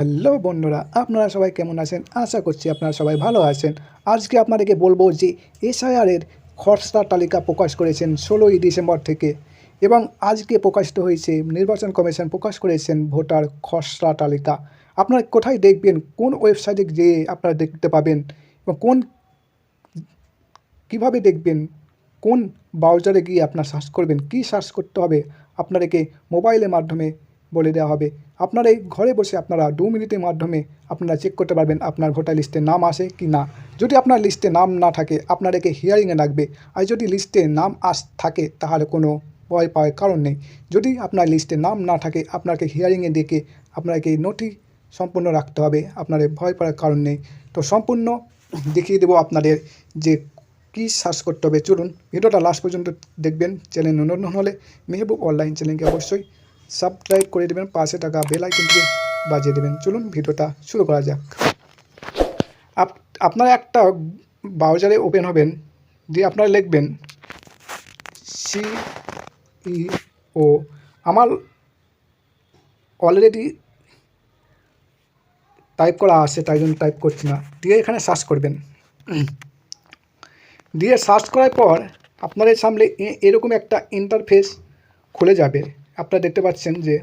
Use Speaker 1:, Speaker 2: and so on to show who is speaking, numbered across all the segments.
Speaker 1: Hello বন্ধুরা, আপনারা সবাই কেমন আছেন? আশা করছি আপনারা সবাই ভালো আছেন। আজকে আপনাদেরকে বলবো যে এসআইআরের খসড়া তালিকা প্রকাশ করেছেন 16ই ডিসেম্বর থেকে, এবং আজকে প্রকাশিত হয়েছে, নির্বাচন কমিশন প্রকাশ করেছেন ভোটার খসড়া তালিকা। আপনারা কোথায় দেখবেন, কোন ওয়েবসাইটে যেয়ে আপনারা দেখতে পাবেন, এবং কীভাবে দেখবেন, কোন ব্রাউজারে গিয়ে আপনারা সার্চ করবেন, কী সার্চ করতে হবে আপনাদেরকে মোবাইলের মাধ্যমে বলে দেওয়া হবে। আপনারা এই ঘরে বসে আপনারা 2 মিনিটের মাধ্যমে আপনারা চেক করতে পারবেন আপনার ভোটার লিস্টে নাম আসে কি না। যদি আপনার লিস্টে নাম না থাকে আপনাদেরকে হিয়ারিংয়ে ডাকবে, আর যদি লিস্টে নাম থাকে তাহলে কোনো ভয় পাওয়ার কারণ নেই। যদি আপনার লিস্টে নাম না থাকে আপনাকে হিয়ারিংয়ে ডেকে আপনাকে নথি সম্পূর্ণ রাখতে হবে, আপনাদের ভয় পাওয়ার কারণ নেই। তো সম্পূর্ণ দেখিয়ে দেবো আপনাদের যে কী সার্চ করতে হবে। চলুন ভিডিওটা লাস্ট পর্যন্ত দেখবেন। চ্যানেল নতুন হলে মেহবুব অনলাইন চ্যানেলকে অবশ্যই সাবস্ক্রাইব করে দেবেন, পাশে থাকা বেল আইকনটিকে বাজিয়ে দেবেন। চলুন ভিডিওটা শুরু করা যাক। আপনারা একটা ব্রাউজারে ওপেন হবেন, দিয়ে আপনারা লিখবেন CEO। আমার অলরেডি টাইপ করা আছে, তাই জন্য টাইপ করছি না। দিয়ে এখানে সার্চ করবেন। দিয়ে সার্চ করার পর আপনাদের সামনে এরকম একটা ইন্টারফেস খুলে যাবে। আপনারা দেখতে পাচ্ছেন যে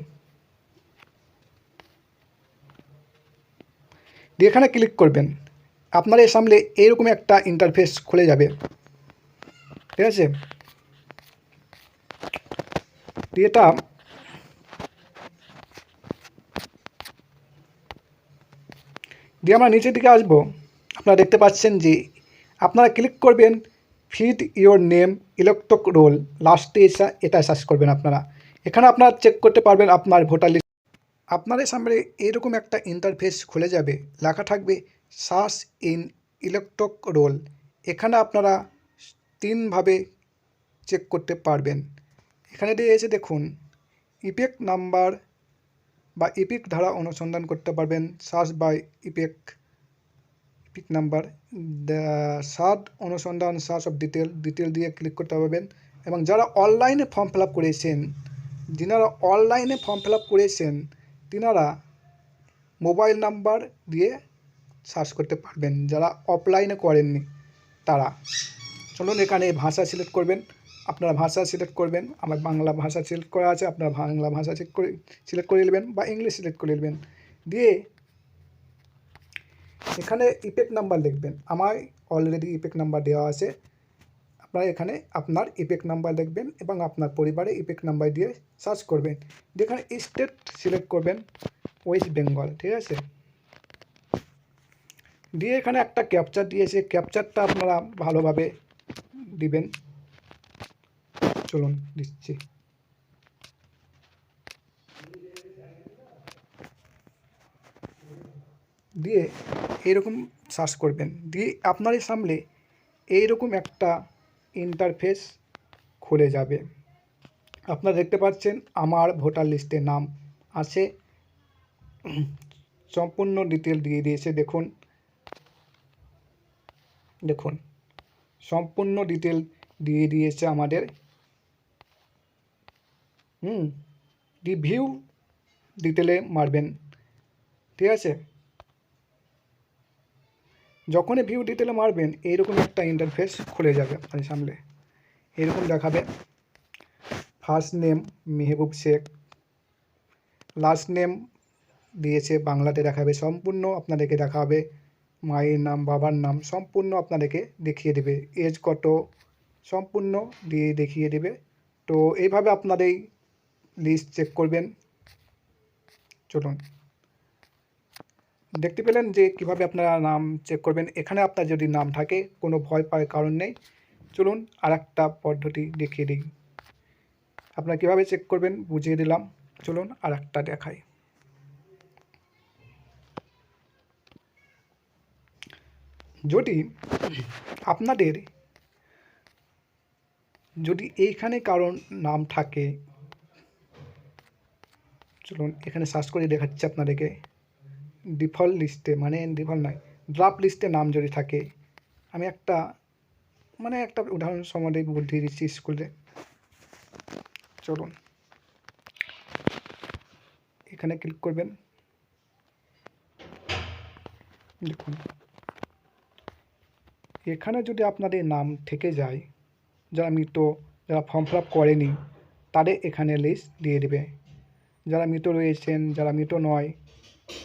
Speaker 1: দিয়ে এখানে ক্লিক করবেন, আপনাদের সামনে এরকম একটা ইন্টারফেস খুলে যাবে, ঠিক আছে। এটা দিয়ে আমরা নিচের দিকে আসবো। আপনারা দেখতে পাচ্ছেন যে আপনারা ক্লিক করবেন ফিট ইওর নেম ইলেকট্রক রোল, লাস্টে এটা সার্চ করবেন। আপনারা এখানে আপনারা চেক করতে পারবেন আপনার ভোটার লিস্ট। আপনাদের সামনে এরকম একটা ইন্টারফেস খুলে যাবে, লেখা থাকবে সার্চ ইন ইলেকট্রক রোল। এখানে আপনারা 3ভাবে চেক করতে পারবেন। এখানে দিয়ে এসে দেখুন ইপিক নাম্বার বা ইপিক ধারা অনুসন্ধান করতে পারবেন, search by EPIC number, search অনুসন্ধান, সার্চ অফ ডিটেল দিয়ে ক্লিক করতে পারবেন। এবং যারা অনলাইনে ফর্ম ফিল আপ করেছেন, তিনারা মোবাইল নাম্বার দিয়ে সার্চ করতে পারবেন। যারা অফলাইনে করেননি তারা, চলুন এখানে ভাষা সিলেক্ট করবেন। আপনারা ভাষা সিলেক্ট করবেন। আমার বাংলা ভাষা সিলেক্ট করা আছে, আপনারা বাংলা ভাষা সিলেক্ট করে নেবেন বা ইংলিশ সিলেক্ট করে নেবেন। দিয়ে এখানে ইপিক নাম্বার লিখবেন। আমার অলরেডি ইপিক নাম্বার দেওয়া আছে। আপনারা এখানে আপনার ইপিক নাম্বার লিখবেন এবং আপনার পরিবারে ইপিক নাম্বার দিয়ে সার্চ করবেন। এখানে স্টেট সিলেক্ট করবেন, ওয়েস্ট বেঙ্গল, ঠিক আছে। দিয়ে এখানে একটা ক্যাপচার দিয়েছে, ক্যাপচারটা আপনারা ভালোভাবে দিবেন। চলুন দিচ্ছি। দিয়ে এইরকম সার্চ করবেন। দিয়ে আপনাদের সামনে এইরকম একটা ইন্টারফেস খুলে যাবে। আপনারা দেখতে পাচ্ছেন আমার ভোটার লিস্টে নাম আছে, সম্পূর্ণ ডিটেল দিয়ে দিয়েছে। দেখুন সম্পূর্ণ ডিটেল দিয়ে দিয়েছে আমাদের। ভিউ ডিটেলে মারবেন, ঠিক আছে। যখনই ভিউ ডিটেলে মারবেন এইরকম একটা ইন্টারফেস খুলে যাবে আপনাদের সামনে। এরকম দেখাবে first name Mehboob Sheikh, last name দিয়েছে বাংলাতে দেখাবে, সম্পূর্ণ আপনাদেরকে দেখাবে। মায়ের নাম, বাবার নাম সম্পূর্ণ আপনাদেরকে দেখিয়ে দেবে, এজ কত সম্পূর্ণ দিয়ে দেখিয়ে দেবে। তো এইভাবে আপনাদের লিস্ট চেক করবেন। চলুন দেখতে পেলেন যে কিভাবে আপনারা নাম চেক করবেন। এখানে আপনার যদি নাম থাকে কোনো ভয় পাওয়ার কারণ নেই। চলুন আর একটা পদ্ধতি দেখিয়ে দিই, আপনারা কীভাবে চেক করবেন বুঝিয়ে দিলাম। চলুন আর একটা দেখাই। যদি আপনাদের এইখানে কারণ নাম থাকে, চলুন এখানে সার্চ করে দেখাচ্ছি আপনাদেরকে। ডিফল্ট লিস্টে, মানে ডিফল্ট নয়, ড্রাফট লিস্টে নাম যদি থাকে, আমি একটা উদাহরণ সম্বন্ধে বুঝিয়ে দিচ্ছি স্কুলে। চলুন এখানে ক্লিক করবেন। দেখুন, এখানে যদি আপনাদের নাম থেকে যায়, যারা মৃত, যারা ফর্ম ফিল আপ করেনি, তাদের এখানে লিস্ট দিয়ে দেবে। যারা মৃত রয়েছেন, যারা মৃত নয়,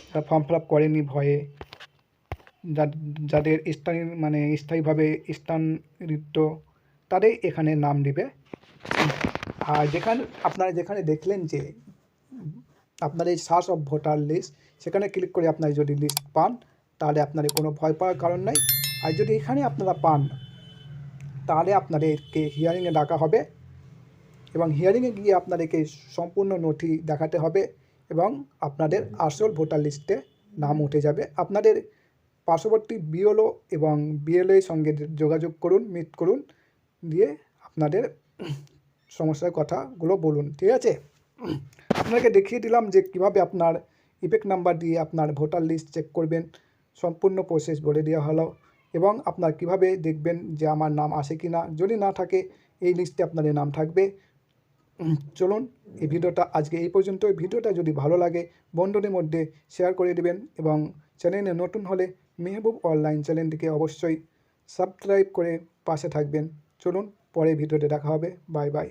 Speaker 1: যারা ফর্ম ফিল আপ করেনি ভয়ে, যাদের স্থায়ীভাবে স্থানান্তরিত, তাদের এখানে নাম দিবে। আর আপনারা যেখানে দেখলেন যে আপনার এই সার্চ অফ ভোটার লিস্ট, সেখানে ক্লিক করে আপনারা যদি লিস্ট পান, তাহলে আপনাদের কোনো ভয় পাওয়ার কারণ নাই। আর যদি এখানে আপনারা পান, তাহলে আপনাদেরকে হিয়ারিংয়ে ডাকা হবে এবং হিয়ারিংয়ে গিয়ে আপনাদেরকে সম্পূর্ণ নথি দেখাতে হবে এবং আপনাদের আসল ভোটার লিস্টে নাম উঠে যাবে। আপনাদের পার্শ্ববর্তী বিএলও এবং বিএলএর সঙ্গে যোগাযোগ করুন, মিট করুন, দিয়ে আপনাদের সমস্যার কথাগুলো বলুন, ঠিক আছে? আপনাকে দেখিয়ে দিলাম যে কীভাবে আপনার ইপেক নাম্বার দিয়ে আপনার ভোটার লিস্ট চেক করবেন, সম্পূর্ণ প্রসেস বলে দেওয়া হলো। এবং আপনার কিভাবে দেখবেন যে আমার নাম আসে কি না, যদি না থাকে এই লিস্টে আপনাদের নাম থাকবে। চলুন, এই ভিডিওটা আজকে এই পর্যন্ত। ভিডিওটা যদি ভালো লাগে বন্ধুদের মধ্যে শেয়ার করে দেবেন এবং চ্যানেলে নতুন হলে মেহবুব অনলাইন চ্যানেলটিকে অবশ্যই সাবস্ক্রাইব করে পাশে থাকবেন। চলুন, পরে ভিডিওতে দেখা হবে। Bye bye.